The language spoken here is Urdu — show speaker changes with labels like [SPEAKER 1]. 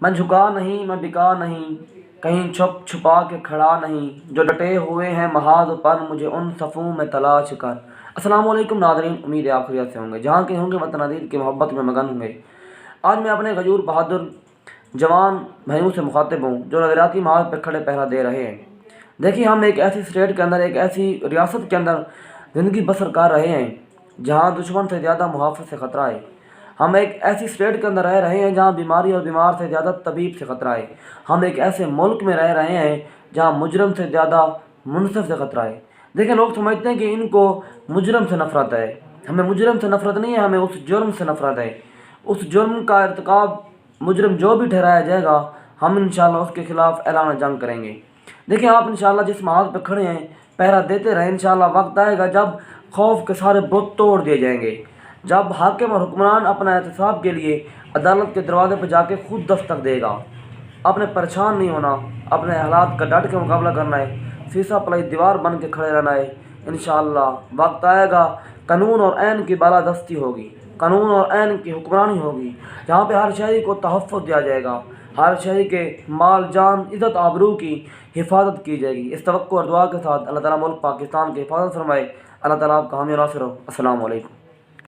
[SPEAKER 1] میں جھکا نہیں میں بکا نہیں، کہیں چھپ چھپا کے کھڑا نہیں، جو ڈٹے ہوئے ہیں محاذ پر مجھے ان صفوں میں تلاش کر۔ السلام علیکم ناظرین، امید ہے آپ خیریت سے ہوں گے، جہاں کے ہوں گے وطن عزیز کی محبت میں مگن ہوں گے۔ آج میں اپنے غیور بہادر جوان بھائیوں سے مخاطب ہوں جو نظریاتی محاذ پہ کھڑے پہرا دے رہے ہیں۔ دیکھیے، ہم ایک ایسی اسٹیٹ کے اندر، ایک ایسی ریاست کے اندر زندگی بسر کر رہے ہیں جہاں دشمن سے زیادہ محافظ سے خطرہ ہے۔ ہم ایک ایسی اسٹیٹ کے اندر رہ رہے ہیں جہاں بیماری اور بیمار سے زیادہ طبیب سے خطرہ ہے۔ ہم ایک ایسے ملک میں رہ رہے ہیں جہاں مجرم سے زیادہ منصف سے خطرہ ہے۔ دیکھیں، لوگ سمجھتے ہیں کہ ان کو مجرم سے نفرت ہے۔ ہمیں مجرم سے نفرت نہیں ہے، ہمیں اس جرم سے نفرت ہے۔ اس جرم کا ارتکاب مجرم جو بھی ٹھہرایا جائے گا، ہم انشاءاللہ اس کے خلاف اعلان جنگ کریں گے۔ دیکھیں، آپ انشاءاللہ جس محاذ پہ کھڑے ہیں پہرا دیتے رہیں، انشاءاللہ وقت آئے گا جب خوف کے سارے بت توڑ دیے جائیں گے، جب حاکم اور حکمران اپنا احتساب کے لیے عدالت کے دروازے پہ جا کے خود دستک دے گا۔ اپنے پریشان نہیں ہونا، اپنے حالات کا ڈٹ کے مقابلہ کرنا ہے، سیسا پلائی دیوار بن کے کھڑے رہنا ہے۔ انشاءاللہ وقت آئے گا، قانون اور عین کی بالادستی ہوگی، قانون اور عین کی حکمرانی ہوگی، جہاں پہ ہر شہری کو تحفظ دیا جائے گا، ہر شہری کے مال جان عزت آبرو کی حفاظت کی جائے گی۔ اس توقع اور دعا کے ساتھ اللہ تعالیٰ ملک پاکستان کی حفاظت فرمائے۔ اللہ تعالیٰ آپ کا حامی و ناصر ہو۔ السلام علیکم۔